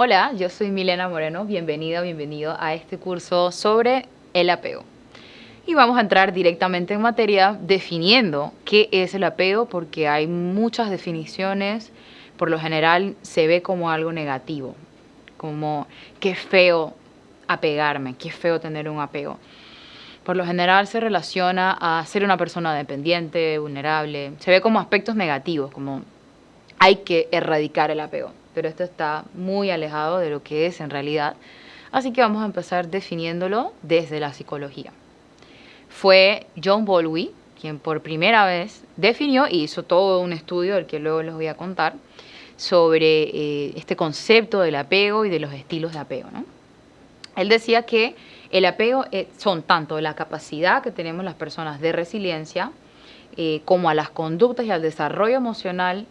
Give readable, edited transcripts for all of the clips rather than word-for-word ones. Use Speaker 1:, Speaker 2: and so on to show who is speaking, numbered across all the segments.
Speaker 1: Hola, yo soy Milena Moreno, bienvenida, bienvenido a este curso sobre el apego. Y vamos a entrar directamente en materia definiendo qué es el apego, porque hay muchas definiciones. Por lo general se ve como algo negativo, como qué feo apegarme, qué feo tener un apego. Por lo general se relaciona a ser una persona dependiente, vulnerable, se ve como aspectos negativos, como hay que erradicar el apego, pero esto está muy alejado de lo que es en realidad. Así que vamos a empezar definiéndolo desde la psicología. Fue John Bowlby quien por primera vez definió y hizo todo un estudio, del que luego les voy a contar, sobre este concepto del apego y de los estilos de apego, ¿no? Él decía que el apego son tanto la capacidad que tenemos las personas de resiliencia, como a las conductas y al desarrollo emocional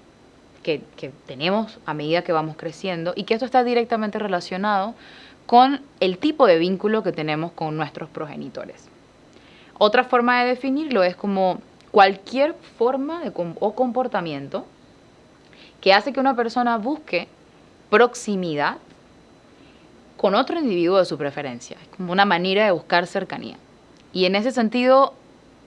Speaker 1: que tenemos a medida que vamos creciendo, y que esto está directamente relacionado con el tipo de vínculo que tenemos con nuestros progenitores. Otra forma de definirlo es como cualquier forma o comportamiento que hace que una persona busque proximidad con otro individuo de su preferencia. Es como una manera de buscar cercanía. Y en ese sentido,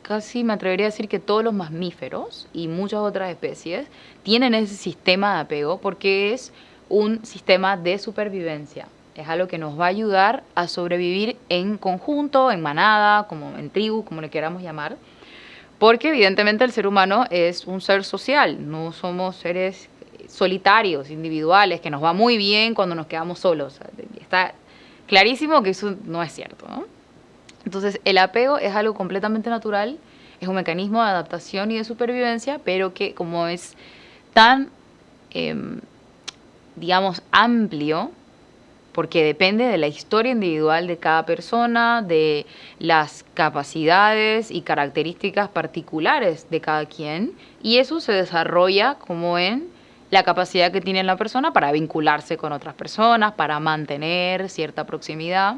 Speaker 1: casi me atrevería a decir que todos los mamíferos y muchas otras especies tienen ese sistema de apego porque es un sistema de supervivencia. Es algo que nos va a ayudar a sobrevivir en conjunto, en manada, como en tribu, como le queramos llamar, porque evidentemente el ser humano es un ser social, no somos seres solitarios, individuales, que nos va muy bien cuando nos quedamos solos. Está clarísimo que eso no es cierto, ¿no? Entonces, el apego es algo completamente natural, es un mecanismo de adaptación y de supervivencia, pero que como es tan, digamos, amplio, porque depende de la historia individual de cada persona, de las capacidades y características particulares de cada quien, y eso se desarrolla como en la capacidad que tiene la persona para vincularse con otras personas, para mantener cierta proximidad,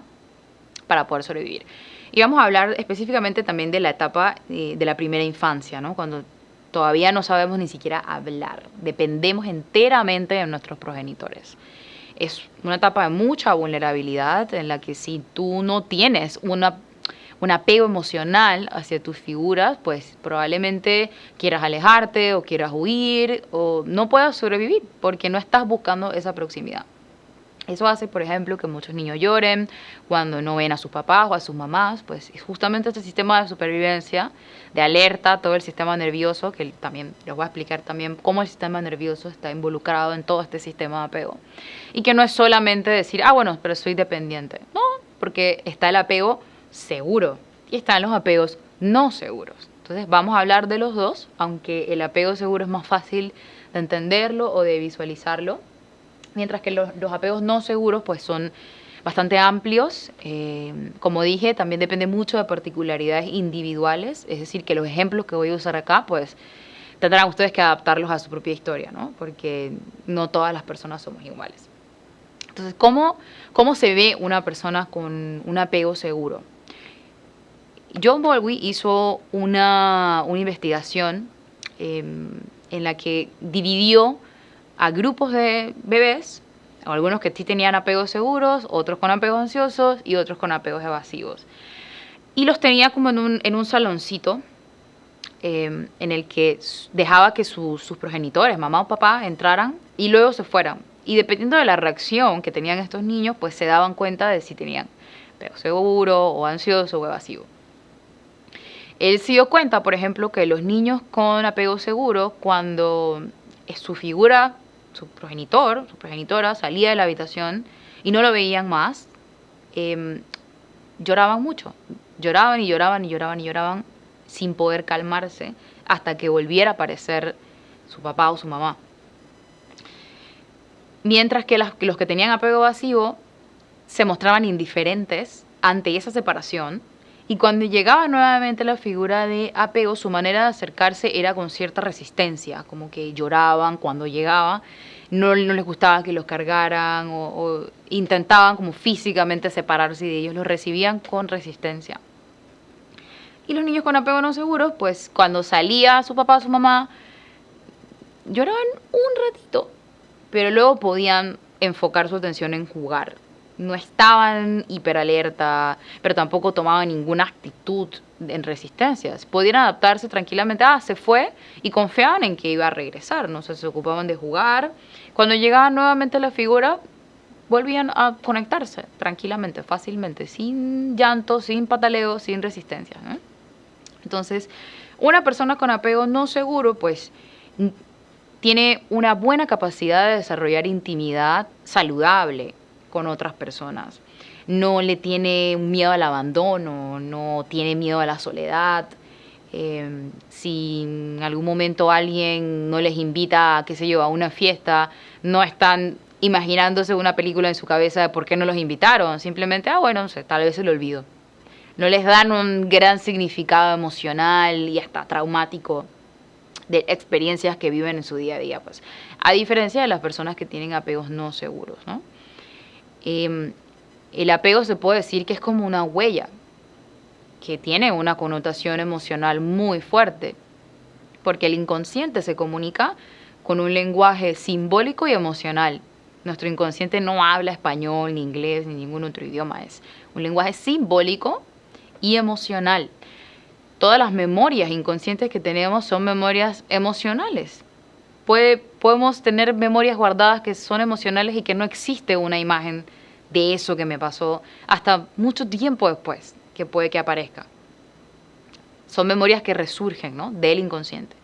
Speaker 1: para poder sobrevivir. Y vamos a hablar específicamente también de la etapa de la primera infancia, ¿no? Cuando todavía no sabemos ni siquiera hablar, dependemos enteramente de nuestros progenitores. Es una etapa de mucha vulnerabilidad en la que si tú no tienes un apego emocional hacia tus figuras, pues probablemente quieras alejarte o quieras huir o no puedas sobrevivir porque no estás buscando esa proximidad. Eso hace, por ejemplo, que muchos niños lloren cuando no ven a sus papás o a sus mamás, pues es justamente este sistema de supervivencia, de alerta, todo el sistema nervioso, que también les voy a explicar también cómo el sistema nervioso está involucrado en todo este sistema de apego. Y que no es solamente decir, bueno, pero soy dependiente. No, porque está el apego seguro y están los apegos no seguros. Entonces vamos a hablar de los dos, aunque el apego seguro es más fácil de entenderlo o de visualizarlo, mientras que los apegos no seguros pues son bastante amplios. Como dije, también depende mucho de particularidades individuales, es decir, que los ejemplos que voy a usar acá pues tendrán ustedes que adaptarlos a su propia historia, ¿no? Porque no todas las personas somos iguales. Entonces, ¿cómo se ve una persona con un apego seguro? John Bowlby hizo una investigación en la que dividió a grupos de bebés, algunos que sí tenían apegos seguros, otros con apegos ansiosos y otros con apegos evasivos. Y los tenía como en un saloncito en el que dejaba que sus progenitores, mamá o papá, entraran y luego se fueran. Y dependiendo de la reacción que tenían estos niños, pues se daban cuenta de si tenían apego seguro o ansioso o evasivo. Él se dio cuenta, por ejemplo, que los niños con apego seguro, cuando su figura, su progenitor, su progenitora, salía de la habitación y no lo veían más, lloraban mucho. Lloraban y lloraban y lloraban y lloraban sin poder calmarse hasta que volviera a aparecer su papá o su mamá. Mientras que los que tenían apego evasivo se mostraban indiferentes ante esa separación, y cuando llegaba nuevamente la figura de apego, su manera de acercarse era con cierta resistencia, como que lloraban cuando llegaba, no les gustaba que los cargaran o intentaban como físicamente separarse de ellos, los recibían con resistencia. Y los niños con apego no seguros, pues cuando salía su papá o su mamá, lloraban un ratito, pero luego podían enfocar su atención en jugar. No estaban hiperalerta, pero tampoco tomaban ninguna actitud en resistencias. Podían adaptarse tranquilamente, se fue, y confiaban en que iba a regresar, no sé, se ocupaban de jugar. Cuando llegaba nuevamente la figura, volvían a conectarse tranquilamente, fácilmente, sin llanto, sin pataleo, sin resistencia, ¿no? Entonces, una persona con apego no seguro, pues, tiene una buena capacidad de desarrollar intimidad saludable con otras personas. No le tiene miedo al abandono, no tiene miedo a la soledad. Si en algún momento alguien no les invita, qué sé yo, a una fiesta, no están imaginándose una película en su cabeza de por qué no los invitaron. Simplemente, bueno, no sé, tal vez se lo olvido. No les dan un gran significado emocional y hasta traumático de experiencias que viven en su día a día, pues. A diferencia de las personas que tienen apegos no seguros, ¿no? El apego se puede decir que es como una huella, que tiene una connotación emocional muy fuerte, porque el inconsciente se comunica con un lenguaje simbólico y emocional. Nuestro inconsciente no habla español, ni inglés, ni ningún otro idioma. Es un lenguaje simbólico y emocional. Todas las memorias inconscientes que tenemos son memorias emocionales. Podemos tener memorias guardadas que son emocionales y que no existe una imagen de eso que me pasó hasta mucho tiempo después que puede que aparezca. Son memorias que resurgen, ¿no?, del inconsciente.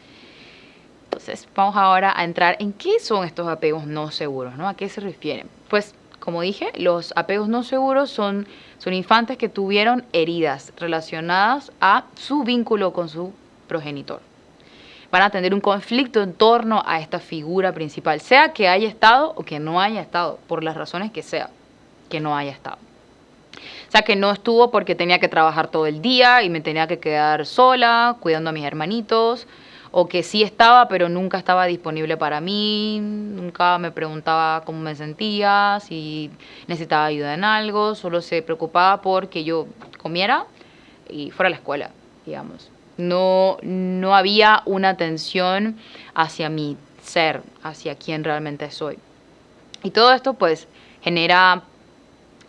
Speaker 1: Entonces, vamos ahora a entrar en qué son estos apegos no seguros, ¿no? ¿A qué se refieren? Pues, como dije, los apegos no seguros son infantes que tuvieron heridas relacionadas a su vínculo con su progenitor. Van a tener un conflicto en torno a esta figura principal, sea que haya estado o que no haya estado, por las razones que sea que no haya estado. O sea, que no estuvo porque tenía que trabajar todo el día y me tenía que quedar sola, cuidando a mis hermanitos, o que sí estaba, pero nunca estaba disponible para mí, nunca me preguntaba cómo me sentía, si necesitaba ayuda en algo, solo se preocupaba porque yo comiera y fuera a la escuela, digamos. No había una atención hacia mi ser, hacia quién realmente soy. Y todo esto pues genera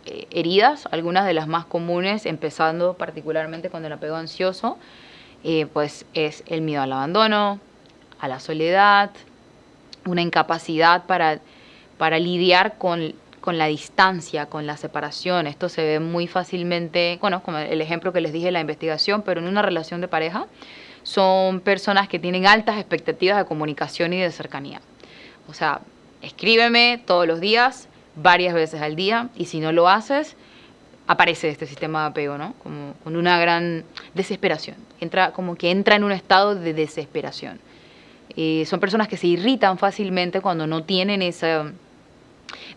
Speaker 1: heridas, algunas de las más comunes, empezando particularmente con el apego ansioso, pues es el miedo al abandono, a la soledad, una incapacidad para lidiar con la distancia, con la separación. Esto se ve muy fácilmente, bueno, como el ejemplo que les dije de la investigación, pero en una relación de pareja son personas que tienen altas expectativas de comunicación y de cercanía. O sea, escríbeme todos los días, varias veces al día, y si no lo haces, aparece este sistema de apego, ¿no? Como con una gran desesperación. Como que entra en un estado de desesperación. Son personas que se irritan fácilmente cuando no tienen ese,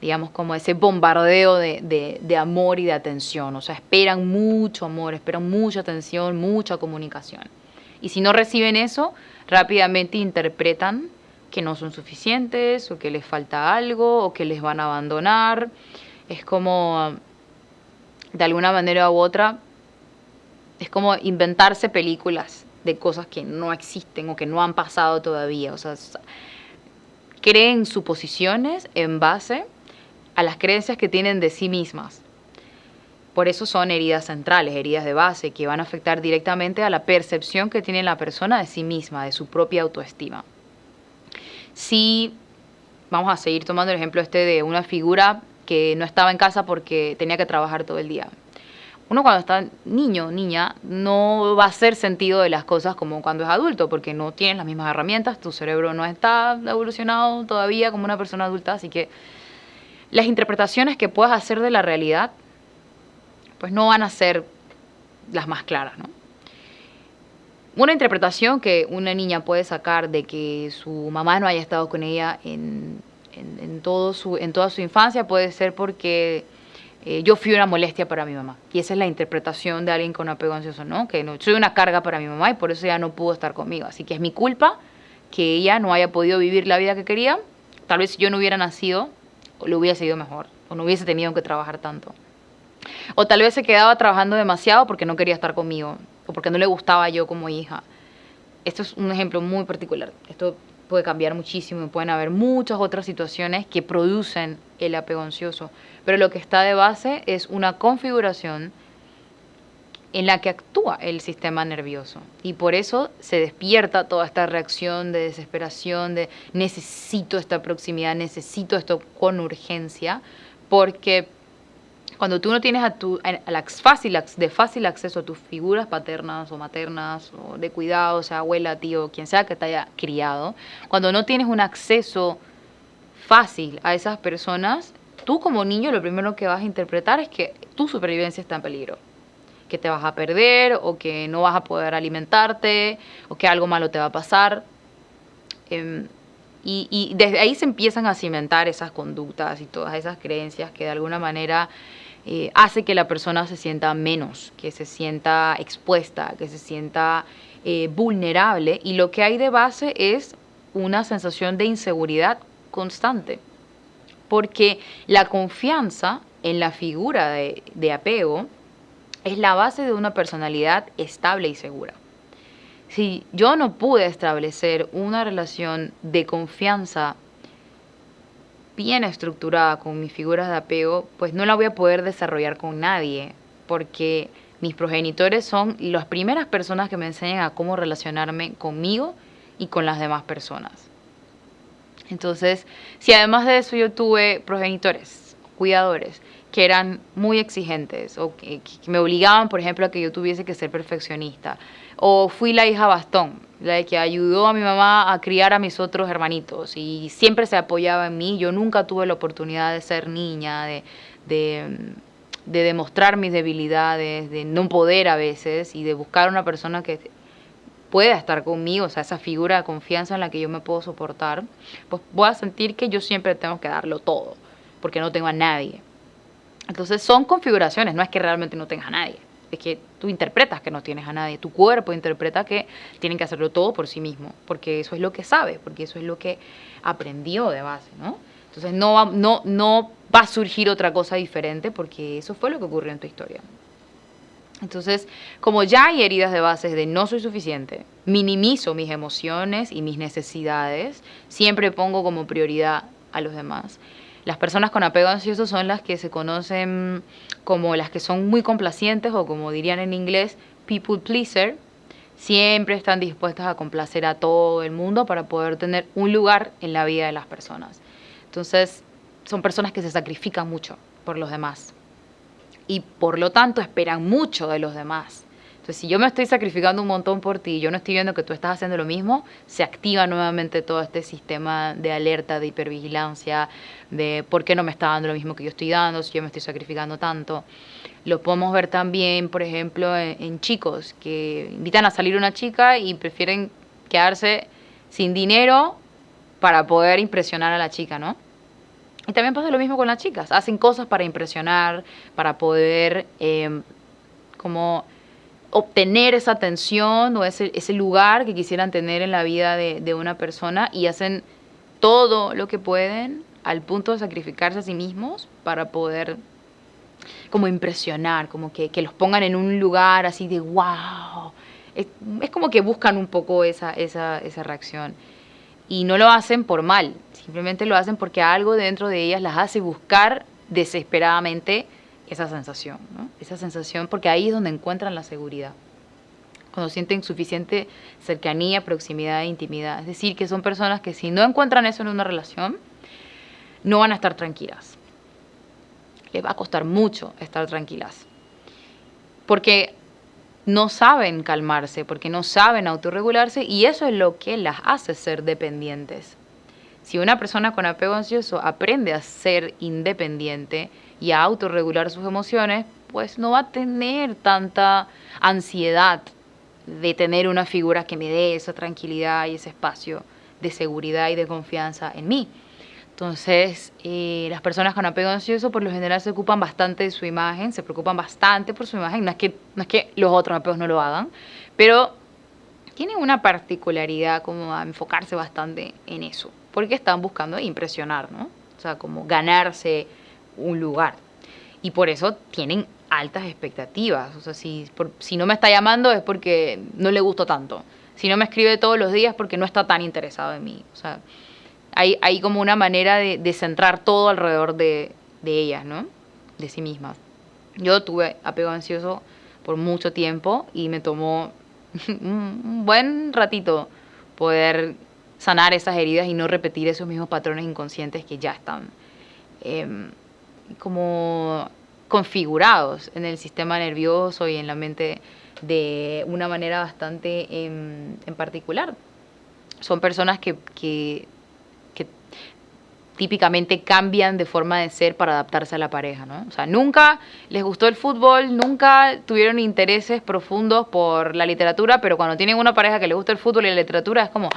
Speaker 1: digamos, como ese bombardeo de amor y de atención. O sea, esperan mucho amor, esperan mucha atención, mucha comunicación. Y si no reciben eso, rápidamente interpretan que no son suficientes, o que les falta algo, o que les van a abandonar. Es como, de alguna manera u otra, es como inventarse películas de cosas que no existen o que no han pasado todavía. O sea, creen suposiciones en base a las creencias que tienen de sí mismas. Por eso son heridas centrales, heridas de base, que van a afectar directamente a la percepción que tiene la persona de sí misma, de su propia autoestima. Si vamos a seguir tomando el ejemplo de una figura que no estaba en casa porque tenía que trabajar todo el día. Uno cuando está niño, niña, no va a hacer sentido de las cosas como cuando es adulto, porque no tienes las mismas herramientas, tu cerebro no está evolucionado todavía como una persona adulta, así que las interpretaciones que puedas hacer de la realidad, pues no van a ser las más claras, ¿no? Una interpretación que una niña puede sacar de que su mamá no haya estado con ella en toda su infancia puede ser porque yo fui una molestia para mi mamá. Y esa es la interpretación de alguien con apego ansioso, ¿no? Que no, soy una carga para mi mamá y por eso ella no pudo estar conmigo. Así que es mi culpa que ella no haya podido vivir la vida que quería. Tal vez si yo no hubiera nacido, lo hubiese ido mejor, o no hubiese tenido que trabajar tanto. O tal vez se quedaba trabajando demasiado porque no quería estar conmigo, o porque no le gustaba yo como hija. Esto es un ejemplo muy particular. Esto puede cambiar muchísimo y pueden haber muchas otras situaciones que producen el apego ansioso. Pero lo que está de base es una configuración en la que actúa el sistema nervioso. Y por eso se despierta toda esta reacción de desesperación, de necesito esta proximidad, necesito esto con urgencia, porque cuando tú no tienes de fácil acceso a tus figuras paternas o maternas, o de cuidado, o sea, abuela, tío, quien sea que te haya criado, cuando no tienes un acceso fácil a esas personas, tú como niño lo primero que vas a interpretar es que tu supervivencia está en peligro, que te vas a perder o que no vas a poder alimentarte o que algo malo te va a pasar. Y desde ahí se empiezan a cimentar esas conductas y todas esas creencias que de alguna manera hace que la persona se sienta menos, que se sienta expuesta, que se sienta vulnerable. Y lo que hay de base es una sensación de inseguridad constante. Porque la confianza en la figura de apego es la base de una personalidad estable y segura. Si yo no pude establecer una relación de confianza bien estructurada con mis figuras de apego, pues no la voy a poder desarrollar con nadie, porque mis progenitores son las primeras personas que me enseñan a cómo relacionarme conmigo y con las demás personas. Entonces, si además de eso yo tuve progenitores, cuidadores, que eran muy exigentes o que me obligaban, por ejemplo, a que yo tuviese que ser perfeccionista, o fui la hija bastón, la que ayudó a mi mamá a criar a mis otros hermanitos y siempre se apoyaba en mí. Yo nunca tuve la oportunidad de ser niña, de demostrar mis debilidades, de no poder a veces y de buscar una persona que pueda estar conmigo, o sea, esa figura de confianza en la que yo me puedo soportar, pues voy a sentir que yo siempre tengo que darlo todo, porque no tengo a nadie. Entonces son configuraciones, no es que realmente no tengas a nadie, es que tú interpretas que no tienes a nadie, tu cuerpo interpreta que tienen que hacerlo todo por sí mismo, porque eso es lo que sabe, porque eso es lo que aprendió de base, ¿no? Entonces no va a surgir otra cosa diferente porque eso fue lo que ocurrió en tu historia. Entonces, como ya hay heridas de base de no soy suficiente, minimizo mis emociones y mis necesidades, siempre pongo como prioridad a los demás. Las personas con apego ansioso son las que se conocen como las que son muy complacientes o como dirían en inglés, people pleaser. Siempre están dispuestas a complacer a todo el mundo para poder tener un lugar en la vida de las personas. Entonces, son personas que se sacrifican mucho por los demás y por lo tanto esperan mucho de los demás. Entonces, si yo me estoy sacrificando un montón por ti y yo no estoy viendo que tú estás haciendo lo mismo, se activa nuevamente todo este sistema de alerta, de hipervigilancia, de por qué no me está dando lo mismo que yo estoy dando, si yo me estoy sacrificando tanto. Lo podemos ver también, por ejemplo, en chicos que invitan a salir una chica y prefieren quedarse sin dinero para poder impresionar a la chica, ¿no? Y también pasa lo mismo con las chicas. Hacen cosas para impresionar, para poder como obtener esa atención o ese lugar que quisieran tener en la vida de una persona y hacen todo lo que pueden al punto de sacrificarse a sí mismos para poder como impresionar, como que los pongan en un lugar así de wow. Es como que buscan un poco esa reacción. Y no lo hacen por mal, simplemente lo hacen porque algo dentro de ellas las hace buscar desesperadamente esa sensación, ¿no? Esa sensación, porque ahí es donde encuentran la seguridad. Cuando sienten suficiente cercanía, proximidad e intimidad. Es decir, que son personas que si no encuentran eso en una relación, no van a estar tranquilas. Les va a costar mucho estar tranquilas. Porque no saben calmarse, porque no saben autorregularse y eso es lo que las hace ser dependientes. Si una persona con apego ansioso aprende a ser independiente y a autorregular sus emociones, pues no va a tener tanta ansiedad de tener una figura que me dé esa tranquilidad y ese espacio de seguridad y de confianza en mí. Entonces, las personas con apego ansioso por lo general se ocupan bastante de su imagen, se preocupan bastante por su imagen, no es que los otros apegos no lo hagan, pero tienen una particularidad como a enfocarse bastante en eso, porque están buscando impresionar, ¿no? O sea, como ganarse un lugar. Y por eso tienen altas expectativas. O sea, si no me está llamando es porque no le gusto tanto. Si no me escribe todos los días porque no está tan interesado en mí. O sea, hay como una manera de centrar todo alrededor de ellas, ¿no? De sí mismas. Yo tuve apego ansioso por mucho tiempo y me tomó un buen ratito poder sanar esas heridas y no repetir esos mismos patrones inconscientes que ya están como configurados en el sistema nervioso y en la mente de una manera bastante en particular. Son personas que típicamente cambian de forma de ser para adaptarse a la pareja, ¿no? O sea, nunca les gustó el fútbol, nunca tuvieron intereses profundos por la literatura, pero cuando tienen una pareja que les gusta el fútbol y la literatura es como,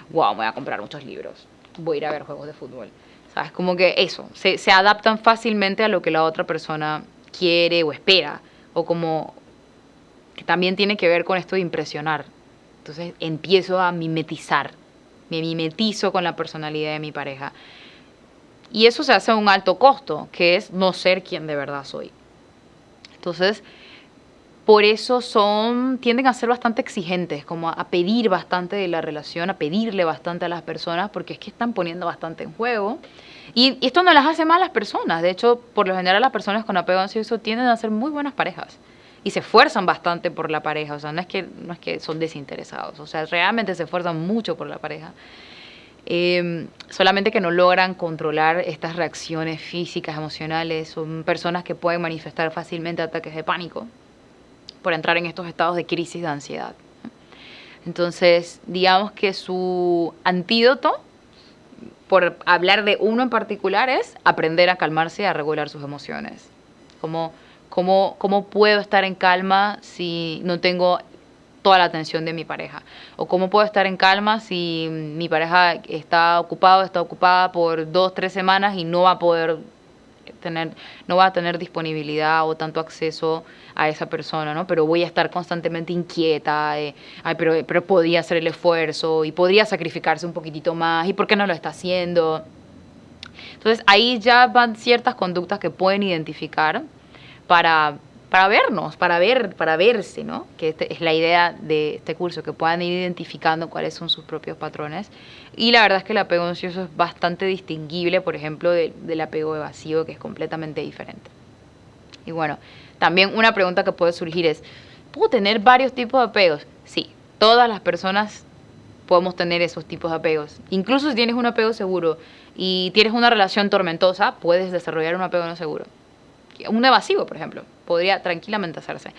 Speaker 1: wow, me voy a comprar muchos libros, voy a ir a ver juegos de fútbol. O sea, es como que eso, se adaptan fácilmente a lo que la otra persona quiere o espera, o como que también tiene que ver con esto de impresionar. Entonces empiezo a mimetizar, me mimetizo con la personalidad de mi pareja. Y eso se hace a un alto costo, que es no ser quien de verdad soy. Entonces, por eso tienden a ser bastante exigentes, como a pedir bastante de la relación, a pedirle bastante a las personas, porque es que están poniendo bastante en juego. Y esto no las hace malas personas. De hecho, por lo general las personas con apego ansioso tienden a ser muy buenas parejas. Y se esfuerzan bastante por la pareja. O sea, no es que son desinteresados. O sea, realmente se esfuerzan mucho por la pareja. Solamente que no logran controlar estas reacciones físicas, emocionales. Son personas que pueden manifestar fácilmente ataques de pánico por entrar en estos estados de crisis de ansiedad. Entonces, digamos que su antídoto, por hablar de uno en particular, es aprender a calmarse y a regular sus emociones. ¿Cómo puedo estar en calma si no tengo toda la atención de mi pareja? ¿O cómo puedo estar en calma si mi pareja está ocupada por 2, 3 semanas y no va a tener disponibilidad o tanto acceso a esa persona, ¿no? Pero voy a estar constantemente inquieta, pero podría hacer el esfuerzo y podría sacrificarse un poquitito más, ¿y por qué no lo está haciendo? Entonces ahí ya van ciertas conductas que pueden identificar para vernos, para verse, ¿no? Que es la idea de este curso, que puedan ir identificando cuáles son sus propios patrones. Y la verdad es que el apego ansioso es bastante distinguible, por ejemplo, del apego evasivo, que es completamente diferente. Y bueno, también una pregunta que puede surgir es, ¿puedo tener varios tipos de apegos? Sí, todas las personas podemos tener esos tipos de apegos. Incluso si tienes un apego seguro y tienes una relación tormentosa, puedes desarrollar un apego no seguro. Un evasivo, por ejemplo, podría tranquilamente hacerse.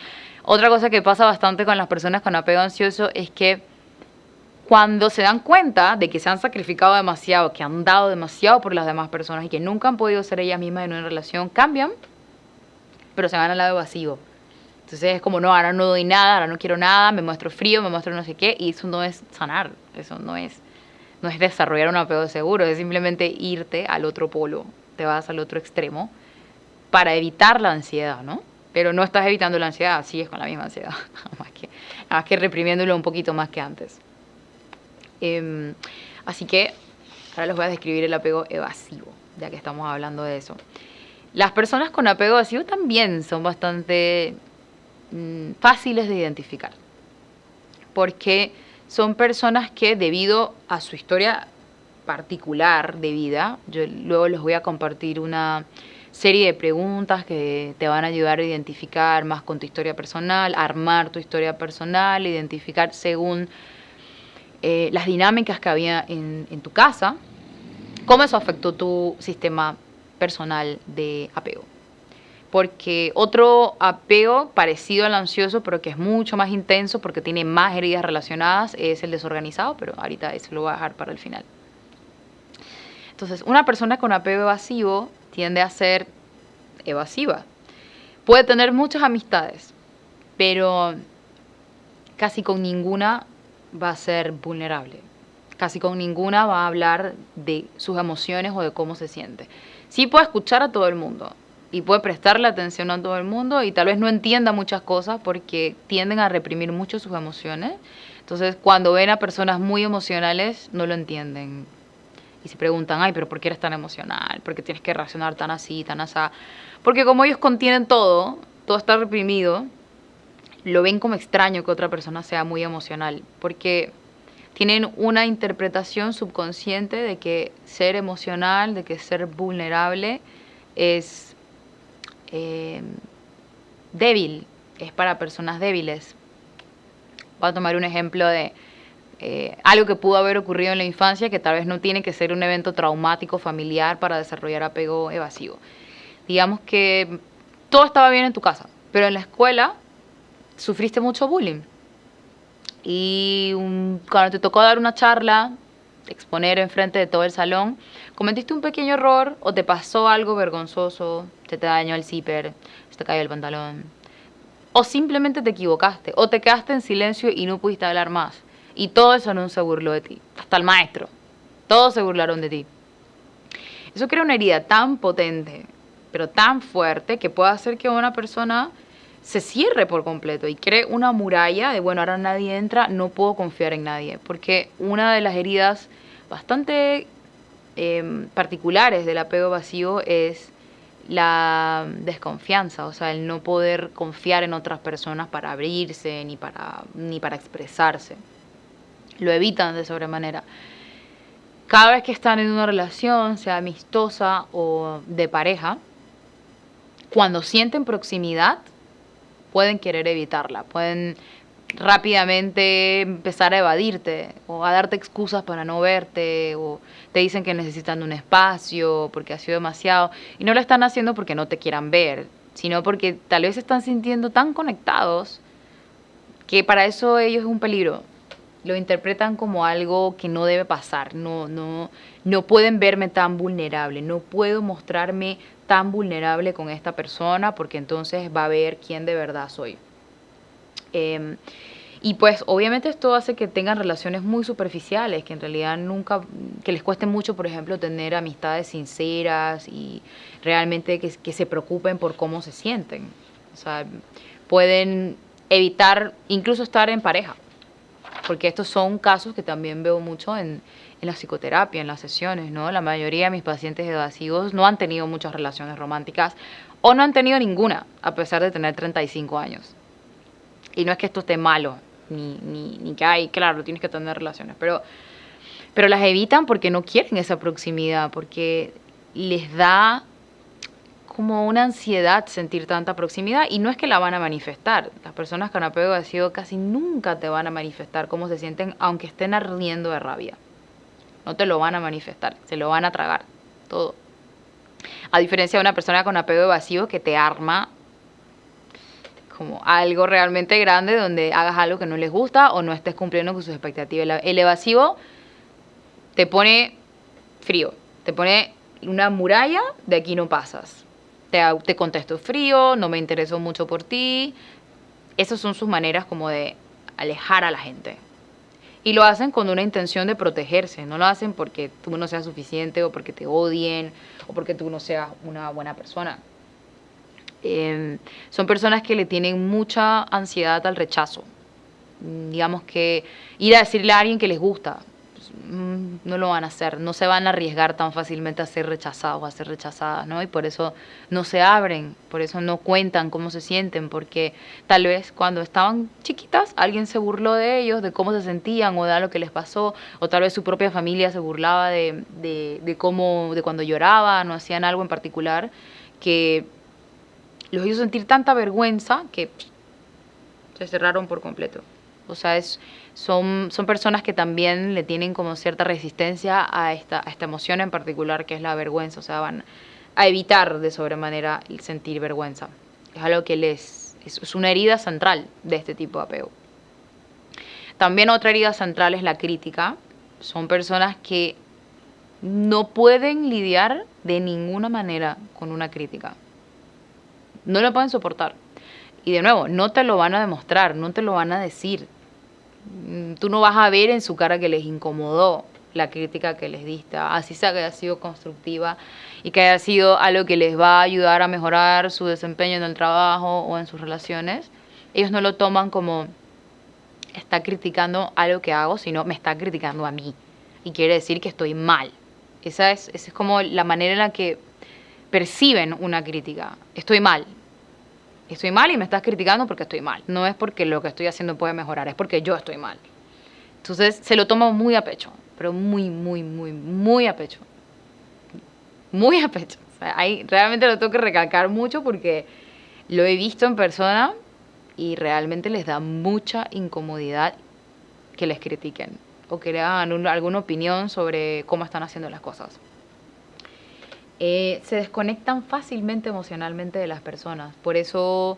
Speaker 1: Otra cosa que pasa bastante con las personas con apego ansioso es que cuando se dan cuenta de que se han sacrificado demasiado, que han dado demasiado por las demás personas y que nunca han podido ser ellas mismas en una relación, cambian, pero se van al lado evasivo. Entonces es como, no, ahora no doy nada, ahora no quiero nada, me muestro frío, me muestro no sé qué, y eso no es sanar, eso no es desarrollar un apego seguro, es simplemente irte al otro polo, te vas al otro extremo, para evitar la ansiedad, ¿no? Pero no estás evitando la ansiedad, sigues con la misma ansiedad, nada más que reprimiéndolo un poquito más que antes. Así que ahora les voy a describir el apego evasivo, ya que estamos hablando de eso. Las personas con apego evasivo también son bastante fáciles de identificar, porque son personas que debido a su historia particular de vida, yo luego les voy a compartir una serie de preguntas que te van a ayudar a identificar más con tu historia personal, armar tu historia personal, identificar según las dinámicas que había en tu casa, cómo eso afectó tu sistema personal de apego. Porque otro apego parecido al ansioso, pero que es mucho más intenso porque tiene más heridas relacionadas, es el desorganizado, pero ahorita eso lo voy a dejar para el final. Entonces, una persona con apego evasivo tiende a ser evasiva. Puede tener muchas amistades, pero casi con ninguna va a ser vulnerable. Casi con ninguna va a hablar de sus emociones o de cómo se siente. Sí puede escuchar a todo el mundo y puede prestarle atención a todo el mundo y tal vez no entienda muchas cosas porque tienden a reprimir mucho sus emociones. Entonces, cuando ven a personas muy emocionales, no lo entienden. Y se preguntan, ay, pero ¿por qué eres tan emocional? ¿Por qué tienes que reaccionar tan así, tan asá? Porque como ellos contienen todo está reprimido, lo ven como extraño que otra persona sea muy emocional, porque tienen una interpretación subconsciente de que ser emocional, de que ser vulnerable es eh, débil, es para personas débiles. Voy a tomar un ejemplo de algo que pudo haber ocurrido en la infancia, que tal vez no tiene que ser un evento traumático familiar para desarrollar apego evasivo. Digamos que todo estaba bien en tu casa, pero en la escuela sufriste mucho bullying. Y cuando te tocó dar una charla, exponer enfrente de todo el salón, cometiste un pequeño error o te pasó algo vergonzoso, se te dañó el zipper, se te cayó el pantalón, o simplemente te equivocaste, o te quedaste en silencio y no pudiste hablar más. Y todo el salón se burló de ti, hasta el maestro. Todos se burlaron de ti. Eso crea una herida tan potente, pero tan fuerte, que puede hacer que una persona se cierre por completo y cree una muralla de, bueno, ahora nadie entra, no puedo confiar en nadie. Porque una de las heridas bastante particulares del apego evasivo es la desconfianza, o sea, el no poder confiar en otras personas para abrirse ni para expresarse. Lo evitan de sobremanera. Cada vez que están en una relación, sea amistosa o de pareja, cuando sienten proximidad, pueden querer evitarla, pueden rápidamente empezar a evadirte o a darte excusas para no verte, o te dicen que necesitan un espacio porque ha sido demasiado, y no lo están haciendo porque no te quieran ver, sino porque tal vez se están sintiendo tan conectados que para eso ellos es un peligro. Lo interpretan como algo que no debe pasar. No pueden verme tan vulnerable. No puedo mostrarme tan vulnerable con esta persona porque entonces va a ver quién de verdad soy. Y pues obviamente esto hace que tengan relaciones muy superficiales, que en realidad que les cueste mucho, por ejemplo, tener amistades sinceras y realmente que se preocupen por cómo se sienten. O sea, pueden evitar incluso estar en pareja, porque estos son casos que también veo mucho en la psicoterapia, en las sesiones, ¿no? La mayoría de mis pacientes evasivos no han tenido muchas relaciones románticas o no han tenido ninguna, a pesar de tener 35 años. Y no es que esto esté malo, ni que hay, claro, tienes que tener relaciones, pero las evitan porque no quieren esa proximidad, porque les da como una ansiedad sentir tanta proximidad, y no es que la van a manifestar. Las personas con apego evasivo casi nunca te van a manifestar cómo se sienten, aunque estén ardiendo de rabia. No te lo van a manifestar, se lo van a tragar todo. A diferencia de una persona con apego evasivo que te arma como algo realmente grande donde hagas algo que no les gusta o no estés cumpliendo con sus expectativas. El evasivo te pone frío, te pone una muralla de aquí no pasas. Te contesto frío, no me intereso mucho por ti. Esas son sus maneras como de alejar a la gente. Y lo hacen con una intención de protegerse, no lo hacen porque tú no seas suficiente o porque te odien o porque tú no seas una buena persona. Son personas que le tienen mucha ansiedad al rechazo. Digamos que ir a decirle a alguien que les gusta, pues, no lo van a hacer, no se van a arriesgar tan fácilmente a ser rechazados o a ser rechazadas, ¿no? Y por eso no se abren, por eso no cuentan cómo se sienten, porque tal vez cuando estaban chiquitas alguien se burló de ellos, de cómo se sentían o de lo que les pasó, o tal vez su propia familia se burlaba de cuando lloraban o hacían algo en particular que los hizo sentir tanta vergüenza que se cerraron por completo. O sea, son personas que también le tienen como cierta resistencia a esta emoción en particular, que es la vergüenza. O sea, van a evitar de sobremanera el sentir vergüenza. Es algo que es una herida central de este tipo de apego. También otra herida central es la crítica. Son personas que no pueden lidiar de ninguna manera con una crítica. No lo pueden soportar. Y de nuevo, no te lo van a demostrar, no te lo van a decir. Tú no vas a ver en su cara que les incomodó la crítica que les diste, así sea que haya sido constructiva y que haya sido algo que les va a ayudar a mejorar su desempeño en el trabajo o en sus relaciones. Ellos no lo toman como está criticando algo que hago, sino me está criticando a mí y quiere decir que estoy mal. Esa es como la manera en la que perciben una crítica. Estoy mal. Estoy mal y me estás criticando porque estoy mal. No es porque lo que estoy haciendo puede mejorar, es porque yo estoy mal. Entonces se lo toma muy a pecho, pero muy, muy, muy, muy a pecho. Muy a pecho. O sea, ahí realmente lo tengo que recalcar mucho porque lo he visto en persona y realmente les da mucha incomodidad que les critiquen o que le hagan alguna opinión sobre cómo están haciendo las cosas. Se desconectan fácilmente emocionalmente de las personas. Por eso,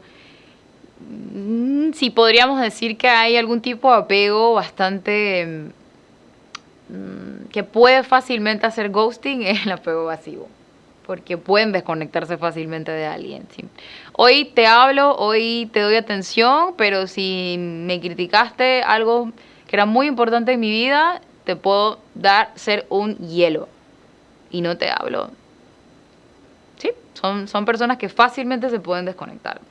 Speaker 1: sí podríamos decir que hay algún tipo de apego bastante que puede fácilmente hacer ghosting, es el apego evasivo. Porque pueden desconectarse fácilmente de alguien. ¿Sí? Hoy te hablo, hoy te doy atención, pero si me criticaste algo que era muy importante en mi vida, te puedo ser un hielo y no te hablo. ¿Sí? Son personas que fácilmente se pueden desconectar.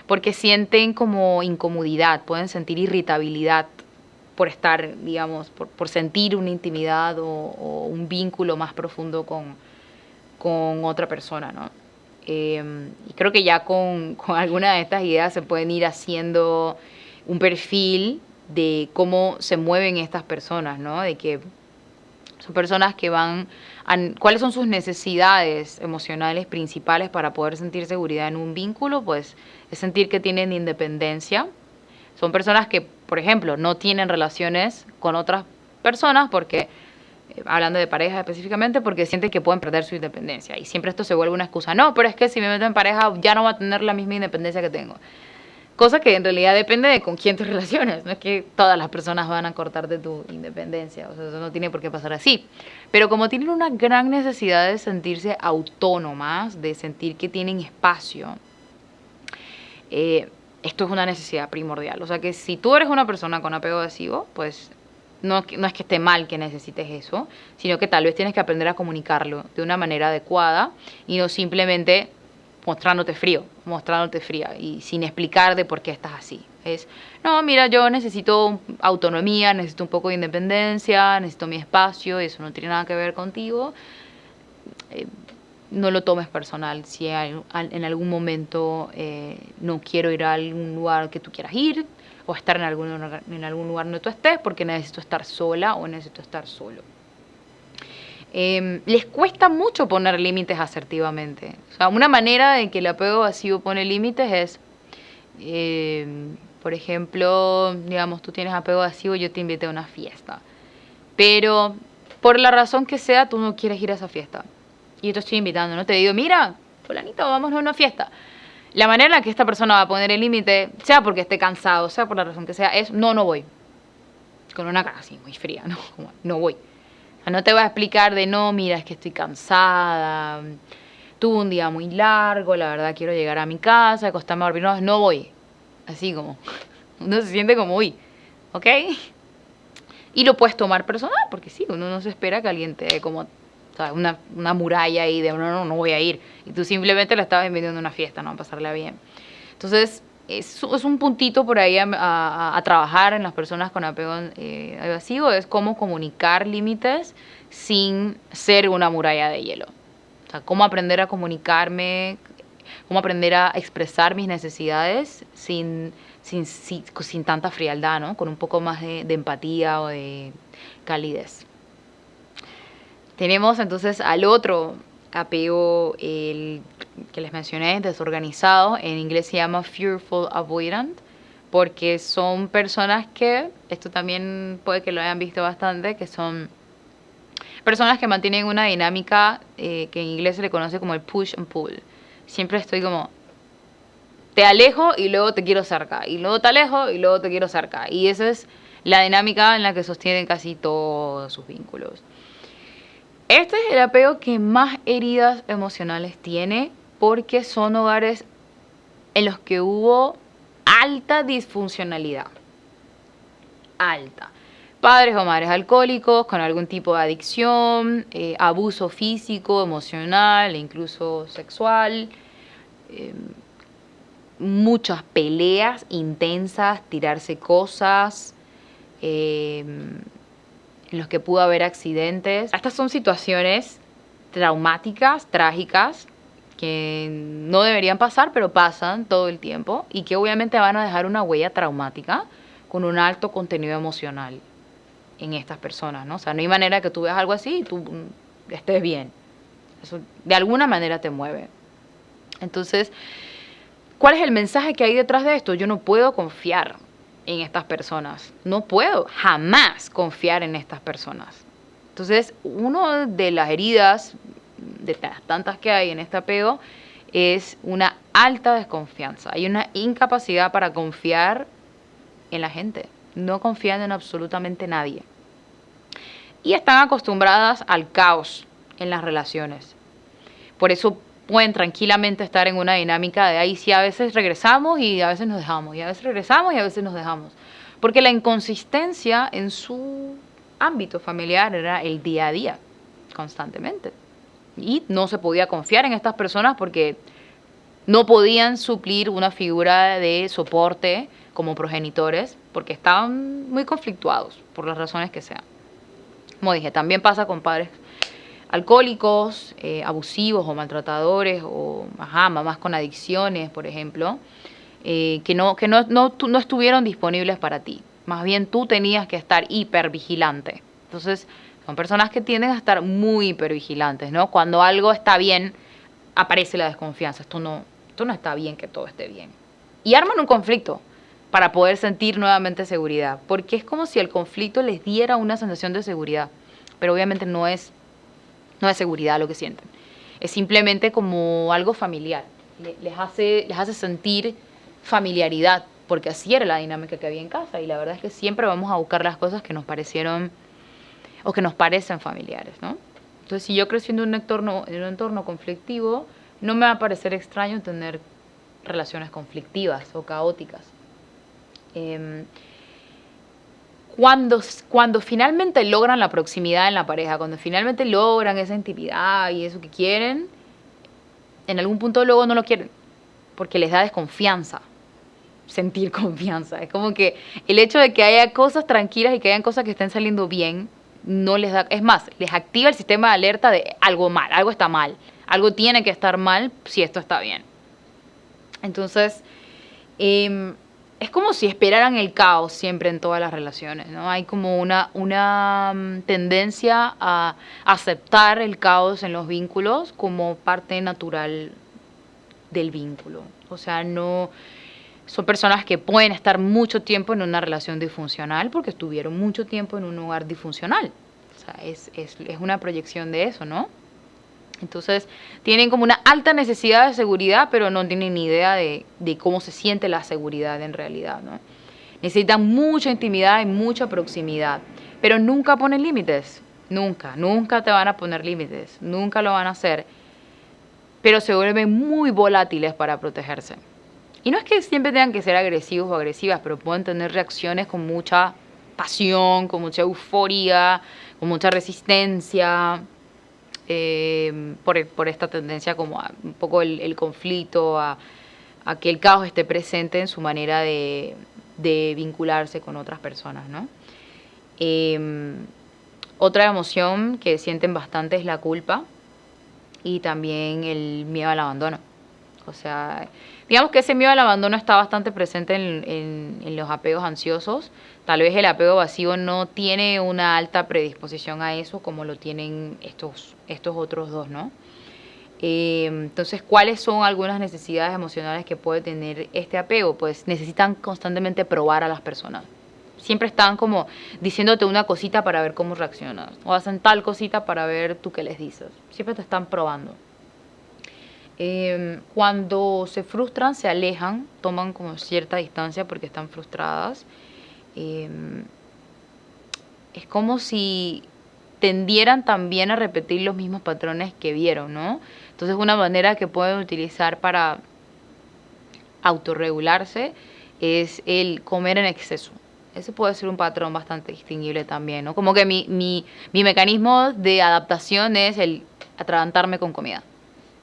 Speaker 1: Porque sienten como incomodidad, pueden sentir irritabilidad por estar, digamos, por sentir una intimidad o un vínculo más profundo con otra persona, ¿no? Y creo que ya con alguna de estas ideas se pueden ir haciendo un perfil de cómo se mueven estas personas, ¿no? De que son personas que ¿cuáles son sus necesidades emocionales principales para poder sentir seguridad en un vínculo? Pues es sentir que tienen independencia. Son personas que, por ejemplo, no tienen relaciones con otras personas porque, hablando de pareja específicamente, porque sienten que pueden perder su independencia. Y siempre esto se vuelve una excusa. No, pero es que si me meto en pareja ya no va a tener la misma independencia que tengo. Cosa que en realidad depende de con quién te relaciones. No es que todas las personas van a cortarte tu independencia. O sea, eso no tiene por qué pasar así. Pero como tienen una gran necesidad de sentirse autónomas, de sentir que tienen espacio, esto es una necesidad primordial. O sea que si tú eres una persona con apego evasivo, pues no es que esté mal que necesites eso, sino que tal vez tienes que aprender a comunicarlo de una manera adecuada y no simplemente mostrándote fría y sin explicar de por qué estás así. No, mira, yo necesito autonomía, necesito un poco de independencia, necesito mi espacio, eso no tiene nada que ver contigo. No lo tomes personal. Si en algún momento no quiero ir a algún lugar que tú quieras ir, o estar en algún lugar donde tú estés, porque necesito estar sola o necesito estar solo. Les cuesta mucho poner límites asertivamente. O sea, una manera de que el apego evasivo pone límites es, por ejemplo, digamos, tú tienes apego evasivo, yo te invité a una fiesta, pero por la razón que sea, tú no quieres ir a esa fiesta. Y yo te estoy invitando, no te digo, mira, fulanito, vámonos a una fiesta. La manera en la que esta persona va a poner el límite, sea porque esté cansado, sea por la razón que sea, es no voy. Con una cara así, muy fría, no voy. O sea, no te va a explicar de no, mira, es que estoy cansada, tuve un día muy largo, la verdad quiero llegar a mi casa, acostarme a dormir, no voy. Así como, uno se siente como, uy, ¿ok? Y lo puedes tomar personal, porque sí, uno no se espera que alguien te dé como, o sea, una muralla ahí de no voy a ir. Y tú simplemente la estabas invitando a una fiesta, ¿no? A pasarla bien. Entonces, es un puntito por ahí a trabajar en las personas con apego evasivo, es cómo comunicar límites sin ser una muralla de hielo. O sea, cómo aprender a comunicarme, cómo aprender a expresar mis necesidades sin tanta frialdad, ¿no? Con un poco más de empatía o de calidez. Tenemos entonces al otro apego, el que les mencioné, desorganizado. En inglés se llama fearful avoidant, porque son personas que, esto también puede que lo hayan visto bastante, que son personas que mantienen una dinámica que en inglés se le conoce como el push and pull. Siempre estoy como, te alejo y luego te quiero cerca, y luego te alejo y luego te quiero cerca. Y esa es la dinámica en la que sostienen casi todos sus vínculos. Este es el apego que más heridas emocionales tiene, porque son hogares en los que hubo alta disfuncionalidad. Alta. Padres o madres alcohólicos con algún tipo de adicción, abuso físico, emocional e incluso sexual, muchas peleas intensas, tirarse cosas, en los que pudo haber accidentes. Estas son situaciones traumáticas, trágicas, que no deberían pasar, pero pasan todo el tiempo y que obviamente van a dejar una huella traumática con un alto contenido emocional en estas personas, ¿no? O sea, no hay manera que tú veas algo así y tú estés bien. Eso de alguna manera te mueve. Entonces, ¿cuál es el mensaje que hay detrás de esto? Yo no puedo confiar en estas personas. No puedo jamás confiar en estas personas. Entonces, una de las heridas, de las tantas que hay en este apego, es una alta desconfianza. Hay una incapacidad para confiar en la gente. No confían en absolutamente nadie. Y están acostumbradas al caos en las relaciones. Por eso pueden tranquilamente estar en una dinámica de ahí sí, a veces regresamos y a veces nos dejamos, y a veces regresamos y a veces nos dejamos. Porque la inconsistencia en su ámbito familiar era el día a día, constantemente. Y no se podía confiar en estas personas porque no podían suplir una figura de soporte como progenitores porque estaban muy conflictuados por las razones que sean. Como dije, también pasa con padres alcohólicos, abusivos o maltratadores, o mamás con adicciones, por ejemplo, que no estuvieron disponibles para ti. Más bien tú tenías que estar hipervigilante. Entonces, son personas que tienden a estar muy hipervigilantes, ¿no? Cuando algo está bien, aparece la desconfianza. Esto no está bien, que todo esté bien. Y arman un conflicto para poder sentir nuevamente seguridad, porque es como si el conflicto les diera una sensación de seguridad, pero obviamente no es seguridad lo que sienten. Es simplemente como algo familiar. Les hace sentir familiaridad, porque así era la dinámica que había en casa. Y la verdad es que siempre vamos a buscar las cosas que nos parecieron o que nos parecen familiares, ¿no? Entonces, si yo crecí en un entorno conflictivo, no me va a parecer extraño tener relaciones conflictivas o caóticas. Cuando finalmente logran la proximidad en la pareja, cuando finalmente logran esa intimidad y eso que quieren, en algún punto luego no lo quieren, porque les da desconfianza, sentir confianza. Es como que el hecho de que haya cosas tranquilas y que hayan cosas que estén saliendo bien, no les da, es más, les activa el sistema de alerta de algo mal, algo está mal, algo tiene que estar mal si esto está bien. Entonces, es como si esperaran el caos siempre en todas las relaciones, ¿no? Hay como una tendencia a aceptar el caos en los vínculos como parte natural del vínculo. O sea, no son personas que pueden estar mucho tiempo en una relación disfuncional porque estuvieron mucho tiempo en un hogar disfuncional. O sea, es una proyección de eso, ¿no? Entonces, tienen como una alta necesidad de seguridad, pero no tienen ni idea de cómo se siente la seguridad en realidad, ¿no? Necesitan mucha intimidad y mucha proximidad, pero nunca ponen límites. Nunca te van a poner límites. Nunca lo van a hacer. Pero se vuelven muy volátiles para protegerse. Y no es que siempre tengan que ser agresivos o agresivas, pero pueden tener reacciones con mucha pasión, con mucha euforia, con mucha resistencia, por esta tendencia como a un poco el conflicto, a que el caos esté presente en su manera de vincularse con otras personas, ¿no? Otra emoción que sienten bastante es la culpa y también el miedo al abandono. O sea, digamos que ese miedo al abandono está bastante presente en los apegos ansiosos. Tal vez el apego evasivo no tiene una alta predisposición a eso como lo tienen estos otros dos, ¿no? Entonces, ¿cuáles son algunas necesidades emocionales que puede tener este apego? Pues necesitan constantemente probar a las personas. Siempre están como diciéndote una cosita para ver cómo reaccionas. O hacen tal cosita para ver tú qué les dices. Siempre te están probando. Cuando se frustran, se alejan, toman como cierta distancia porque están frustradas. Es como si tendieran también a repetir los mismos patrones que vieron, ¿no? Entonces, una manera que pueden utilizar para autorregularse es el comer en exceso. Ese puede ser un patrón bastante distinguible también, ¿no? Como que mi mecanismo de adaptación es el atragantarme con comida.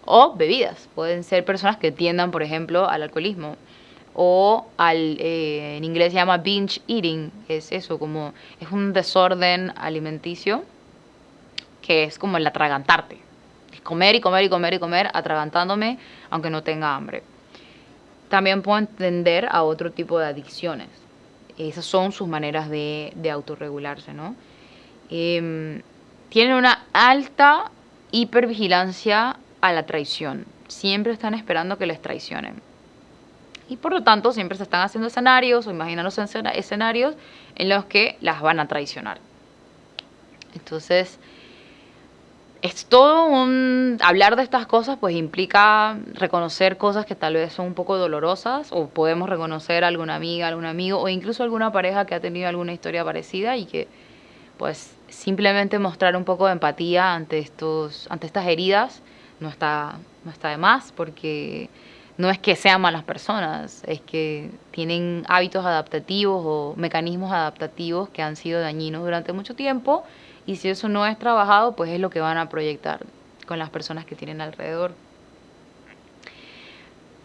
Speaker 1: O bebidas. Pueden ser personas que tiendan, por ejemplo, al alcoholismo. O en inglés se llama binge eating. Es eso, como es un desorden alimenticio que es como el atragantarte. comer y comer y comer y comer, atragantándome, aunque no tenga hambre. También puedo entender a otro tipo de adicciones. Esas son sus maneras de autorregularse, ¿no? Tienen una alta hipervigilancia a la traición. Siempre están esperando que les traicionen. Y por lo tanto, siempre se están haciendo escenarios o imaginándose escenarios en los que las van a traicionar. Entonces, es todo hablar de estas cosas pues implica reconocer cosas que tal vez son un poco dolorosas, o podemos reconocer a alguna amiga, algún amigo o incluso alguna pareja que ha tenido alguna historia parecida y que pues simplemente mostrar un poco de empatía ante estas heridas no está de más, porque no es que sean malas personas, es que tienen hábitos adaptativos o mecanismos adaptativos que han sido dañinos durante mucho tiempo. Y si eso no es trabajado, pues es lo que van a proyectar con las personas que tienen alrededor.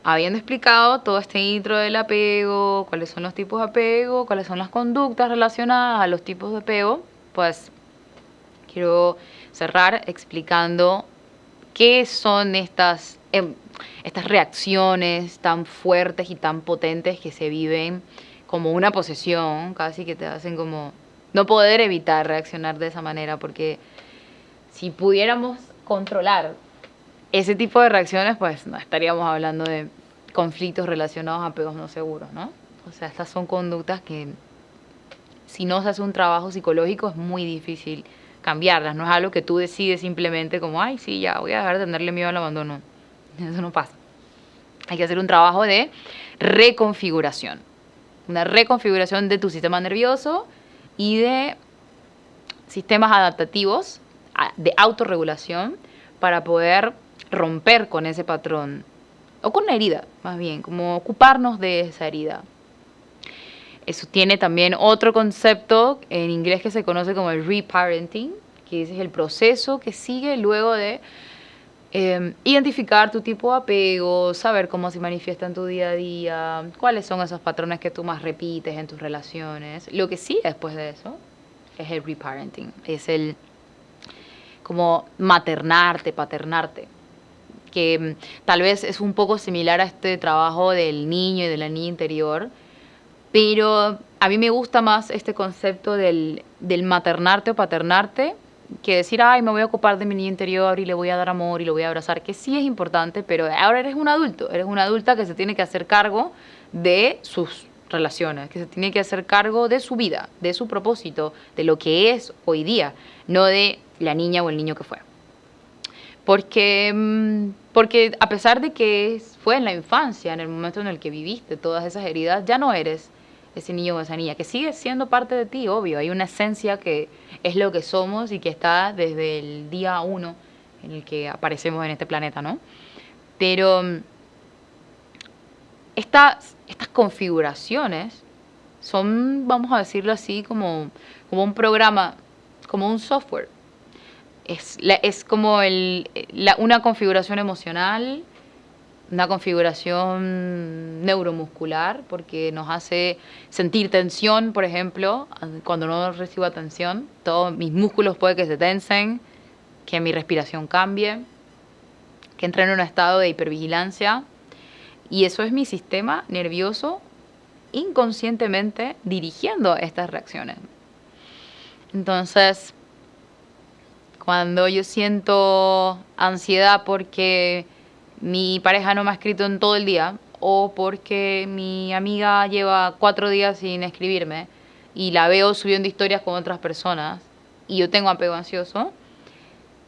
Speaker 1: Habiendo explicado todo este intro del apego, cuáles son los tipos de apego, cuáles son las conductas relacionadas a los tipos de apego, pues quiero cerrar explicando qué son estas reacciones tan fuertes y tan potentes que se viven como una posesión, casi que te hacen como no poder evitar reaccionar de esa manera, porque si pudiéramos controlar ese tipo de reacciones, pues no estaríamos hablando de conflictos relacionados a apegos no seguros, ¿no? O sea, estas son conductas que si no se hace un trabajo psicológico es muy difícil cambiarlas. No es algo que tú decides simplemente como, ay, sí, ya voy a dejar de tenerle miedo al abandono. Eso no pasa. Hay que hacer un trabajo de reconfiguración. Una reconfiguración de tu sistema nervioso y de sistemas adaptativos, de autorregulación, para poder romper con ese patrón, o con una herida, más bien, como ocuparnos de esa herida. Eso tiene también otro concepto en inglés que se conoce como el reparenting, que ese es el proceso que sigue luego de identificar tu tipo de apego, saber cómo se manifiesta en tu día a día, cuáles son esos patrones que tú más repites en tus relaciones. Lo que sigue después de eso es el reparenting, es el como maternarte, paternarte, que tal vez es un poco similar a este trabajo del niño y de la niña interior, pero a mí me gusta más este concepto del maternarte o paternarte, que decir, ay, me voy a ocupar de mi niño interior y le voy a dar amor y lo voy a abrazar, que sí es importante, pero ahora eres un adulto, eres una adulta que se tiene que hacer cargo de sus relaciones, que se tiene que hacer cargo de su vida, de su propósito, de lo que es hoy día, no de la niña o el niño que fue. Porque a pesar de que fue en la infancia, en el momento en el que viviste todas esas heridas, ya no eres ese niño o esa niña, que sigue siendo parte de ti, obvio. Hay una esencia que es lo que somos y que está desde el día 1 en el que aparecemos en este planeta, ¿no? Pero estas configuraciones son, vamos a decirlo así, como un programa, como un software. Es como una configuración emocional, una configuración neuromuscular, porque nos hace sentir tensión, por ejemplo, cuando no recibo atención. Todos mis músculos puede que se tensen, que mi respiración cambie, que entre en un estado de hipervigilancia. Y eso es mi sistema nervioso inconscientemente dirigiendo estas reacciones. Entonces, cuando yo siento ansiedad porque mi pareja no me ha escrito en todo el día, o porque mi amiga lleva 4 días sin escribirme y la veo subiendo historias con otras personas y yo tengo apego ansioso,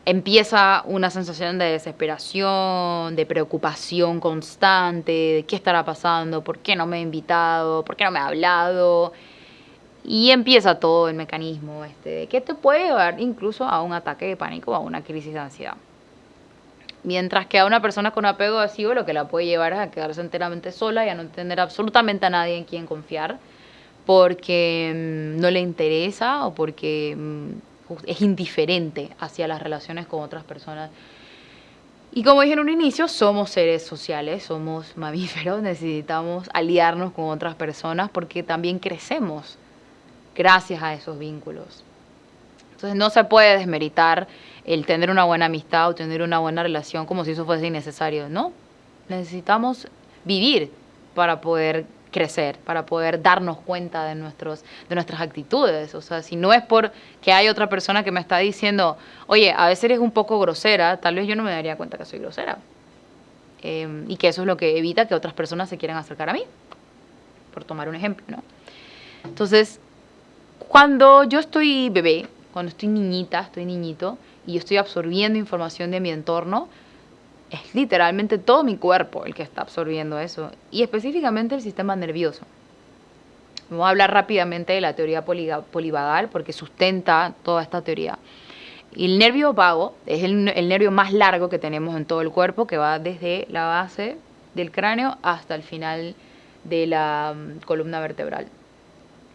Speaker 1: empieza una sensación de desesperación, de preocupación constante, de qué estará pasando, por qué no me ha invitado, por qué no me ha hablado. Y empieza todo el mecanismo que te puede llevar incluso a un ataque de pánico o a una crisis de ansiedad. Mientras que a una persona con apego evasivo lo que la puede llevar es a quedarse enteramente sola y a no tener absolutamente a nadie en quien confiar, porque no le interesa o porque es indiferente hacia las relaciones con otras personas. Y como dije en un inicio, somos seres sociales, somos mamíferos, necesitamos aliarnos con otras personas porque también crecemos gracias a esos vínculos. Entonces no se puede desmeritar el tener una buena amistad o tener una buena relación como si eso fuese innecesario, ¿no? Necesitamos vivir para poder crecer, para poder darnos cuenta de nuestras actitudes. O sea, si no es porque hay otra persona que me está diciendo, oye, a veces eres un poco grosera, tal vez yo no me daría cuenta que soy grosera. Y que eso es lo que evita que otras personas se quieran acercar a mí, por tomar un ejemplo, ¿no? Entonces, cuando yo estoy bebé, cuando estoy niñita, estoy niñito, y yo estoy absorbiendo información de mi entorno, es literalmente todo mi cuerpo el que está absorbiendo eso, y específicamente el sistema nervioso. Vamos a hablar rápidamente de la teoría polivagal porque sustenta toda esta teoría. Y el nervio vago es el nervio más largo que tenemos en todo el cuerpo, que va desde la base del cráneo hasta el final de la columna vertebral.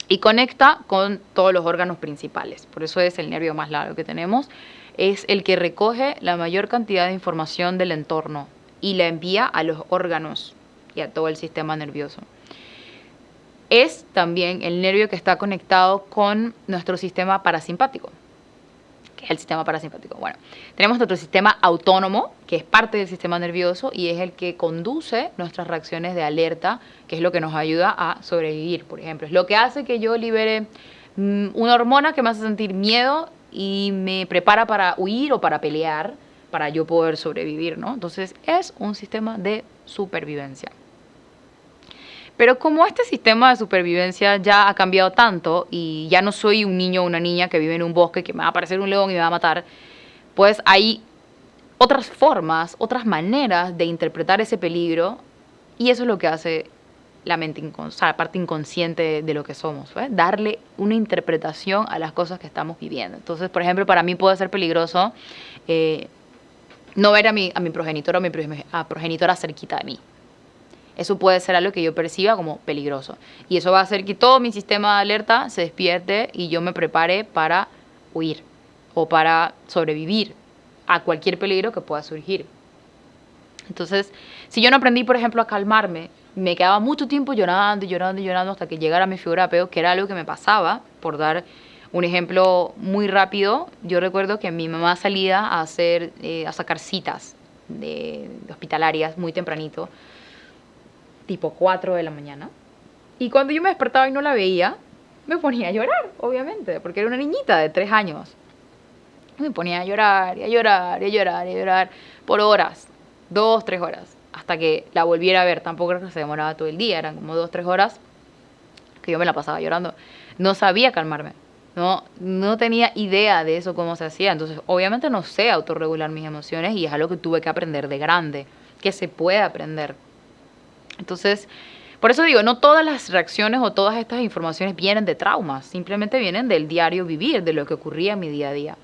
Speaker 1: Y conecta con todos los órganos principales. Por eso es el nervio más largo que tenemos. Es el que recoge la mayor cantidad de información del entorno y la envía a los órganos y a todo el sistema nervioso. Es también el nervio que está conectado con nuestro sistema parasimpático. ¿Qué es el sistema parasimpático? Bueno, tenemos nuestro sistema autónomo, que es parte del sistema nervioso y es el que conduce nuestras reacciones de alerta, que es lo que nos ayuda a sobrevivir, por ejemplo. Es lo que hace que yo libere una hormona que me hace sentir miedo y me prepara para huir o para pelear, para yo poder sobrevivir, ¿no? Entonces, es un sistema de supervivencia. Pero como este sistema de supervivencia ya ha cambiado tanto y ya no soy un niño o una niña que vive en un bosque que me va a aparecer un león y me va a matar, pues hay otras formas, otras maneras de interpretar ese peligro y eso es lo que hace la mente, la parte inconsciente de lo que somos, ¿ves? Darle una interpretación a las cosas que estamos viviendo. Entonces, por ejemplo, para mí puede ser peligroso no ver a mi progenitor o mi progenitora cerquita de mí. Eso puede ser algo que yo perciba como peligroso. Y eso va a hacer que todo mi sistema de alerta se despierte y yo me prepare para huir o para sobrevivir a cualquier peligro que pueda surgir. Entonces, si yo no aprendí, por ejemplo, a calmarme, me quedaba mucho tiempo llorando y llorando y llorando hasta que llegara mi figura de apego, que era algo que me pasaba. Por dar un ejemplo muy rápido, yo recuerdo que mi mamá salía a sacar citas de hospitalarias muy tempranito, tipo 4 de la mañana. Y cuando yo me despertaba y no la veía, me ponía a llorar, obviamente, porque era una niñita de 3 años. Me ponía a llorar, y a llorar, y a llorar, y a llorar, por horas, 2, 3 horas, hasta que la volviera a ver. Tampoco se demoraba todo el día, eran como 2, 3 horas que yo me la pasaba llorando. No sabía calmarme, no tenía idea de eso, cómo se hacía. Entonces, obviamente no sé autorregular mis emociones y es algo que tuve que aprender de grande, que se puede aprender. Entonces, por eso digo, no todas las reacciones o todas estas informaciones vienen de traumas, simplemente vienen del diario vivir, de lo que ocurría en mi día a día.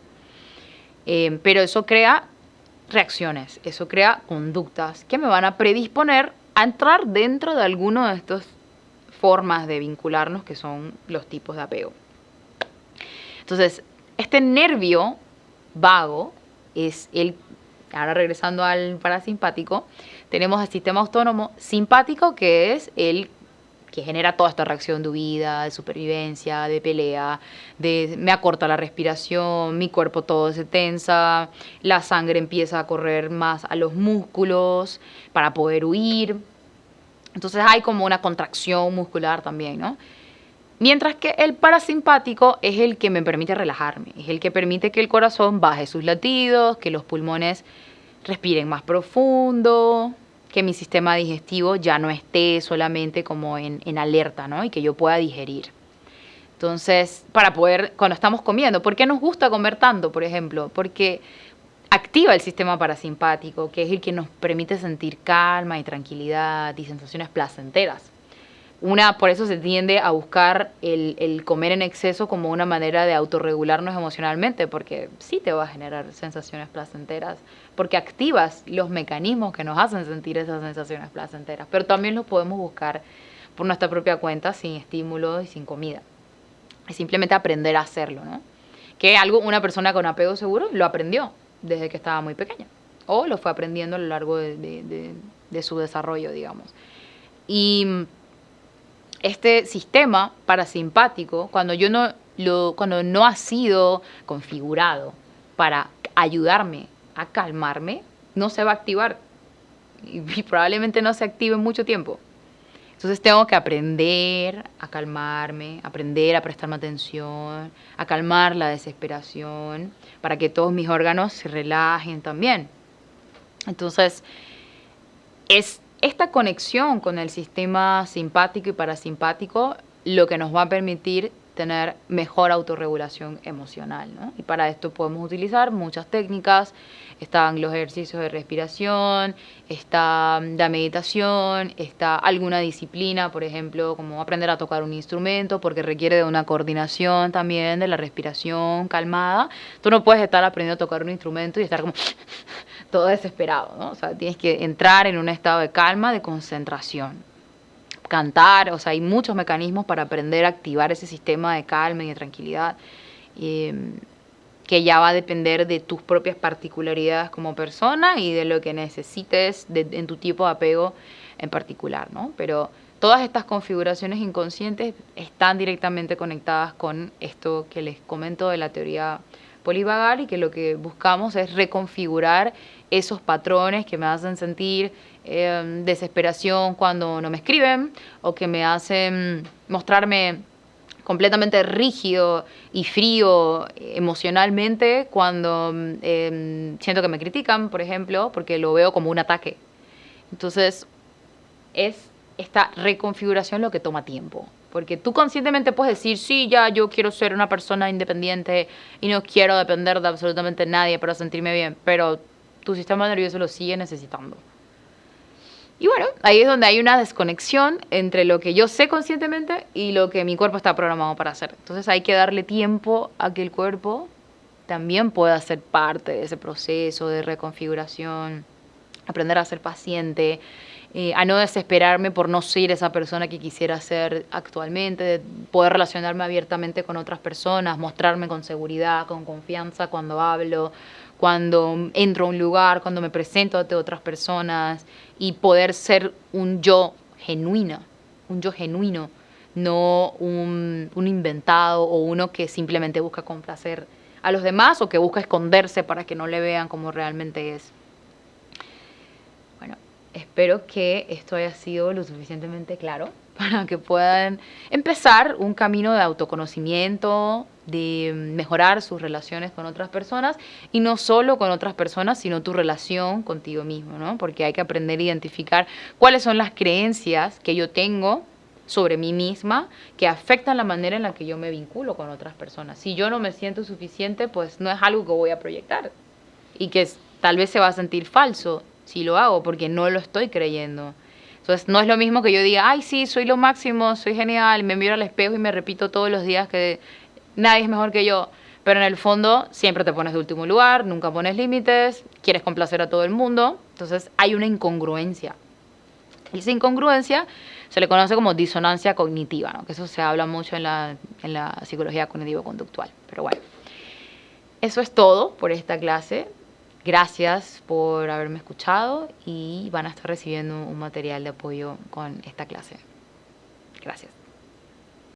Speaker 1: Pero eso crea reacciones, eso crea conductas que me van a predisponer a entrar dentro de alguna de estas formas de vincularnos que son los tipos de apego. Entonces, este nervio vago es ahora regresando al parasimpático, tenemos el sistema autónomo simpático, que es el que genera toda esta reacción de huida, de supervivencia, de pelea, me acorta la respiración, mi cuerpo todo se tensa, la sangre empieza a correr más a los músculos para poder huir. Entonces hay como una contracción muscular también, ¿no? Mientras que el parasimpático es el que me permite relajarme, es el que permite que el corazón baje sus latidos, que los pulmones respiren más profundo, que mi sistema digestivo ya no esté solamente como en alerta, ¿no? Y que yo pueda digerir. Entonces, para poder, cuando estamos comiendo, ¿por qué nos gusta comer tanto, por ejemplo? Porque activa el sistema parasimpático, que es el que nos permite sentir calma y tranquilidad y sensaciones placenteras. Por eso se tiende a buscar el comer en exceso como una manera de autorregularnos emocionalmente, porque sí te va a generar sensaciones placenteras, porque activas los mecanismos que nos hacen sentir esas sensaciones placenteras, pero también los podemos buscar por nuestra propia cuenta, sin estímulos y sin comida. Es simplemente aprender a hacerlo, ¿no? Que una persona con apego seguro lo aprendió desde que estaba muy pequeña, o lo fue aprendiendo a lo largo de su desarrollo, digamos. Y este sistema parasimpático, cuando yo no cuando no ha sido configurado para ayudarme a calmarme, no se va a activar y probablemente no se active en mucho tiempo. Entonces tengo que aprender a calmarme, aprender a prestarme atención, a calmar la desesperación, para que todos mis órganos se relajen también. Entonces, es esta conexión con el sistema simpático y parasimpático lo que nos va a permitir tener mejor autorregulación emocional, ¿no? Y para esto podemos utilizar muchas técnicas. Están los ejercicios de respiración, está la meditación, está alguna disciplina, por ejemplo, como aprender a tocar un instrumento, porque requiere de una coordinación también de la respiración calmada. Tú no puedes estar aprendiendo a tocar un instrumento y estar como todo desesperado, ¿no? O sea, tienes que entrar en un estado de calma, de concentración. Cantar, o sea, hay muchos mecanismos para aprender a activar ese sistema de calma y de tranquilidad, que ya va a depender de tus propias particularidades como persona y de lo que necesites en tu tipo de apego en particular, ¿no? Pero todas estas configuraciones inconscientes están directamente conectadas con esto que les comento de la teoría polivagal, y que lo que buscamos es reconfigurar esos patrones que me hacen sentir desesperación cuando no me escriben, o que me hacen mostrarme completamente rígido y frío emocionalmente cuando siento que me critican, por ejemplo, porque lo veo como un ataque. Entonces, es esta reconfiguración lo que toma tiempo. Porque tú conscientemente puedes decir, sí, ya yo quiero ser una persona independiente y no quiero depender de absolutamente nadie para sentirme bien, pero tu sistema nervioso lo sigue necesitando. Y bueno, ahí es donde hay una desconexión entre lo que yo sé conscientemente y lo que mi cuerpo está programado para hacer. Entonces hay que darle tiempo a que el cuerpo también pueda ser parte de ese proceso de reconfiguración, aprender a ser paciente, a no desesperarme por no ser esa persona que quisiera ser actualmente, poder relacionarme abiertamente con otras personas, mostrarme con seguridad, con confianza cuando hablo, cuando entro a un lugar, cuando me presento ante otras personas, y poder ser un yo genuino, no un inventado o uno que simplemente busca complacer a los demás o que busca esconderse para que no le vean como realmente es. Bueno, espero que esto haya sido lo suficientemente claro para que puedan empezar un camino de autoconocimiento, de mejorar sus relaciones con otras personas, y no solo con otras personas, sino tu relación contigo mismo, ¿no? Porque hay que aprender a identificar cuáles son las creencias que yo tengo sobre mí misma que afectan la manera en la que yo me vinculo con otras personas. Si yo no me siento suficiente, pues no es algo que voy a proyectar y que tal vez se va a sentir falso si lo hago porque no lo estoy creyendo. Entonces no es lo mismo que yo diga, ay sí, soy lo máximo, soy genial, me miro al espejo y me repito todos los días que nadie es mejor que yo, pero en el fondo siempre te pones de último lugar, nunca pones límites, quieres complacer a todo el mundo. Entonces hay una incongruencia. Y esa incongruencia se le conoce como disonancia cognitiva, ¿no? Que eso se habla mucho en la psicología cognitivo-conductual. Pero bueno, eso es todo por esta clase. Gracias por haberme escuchado y van a estar recibiendo un material de apoyo con esta clase. Gracias.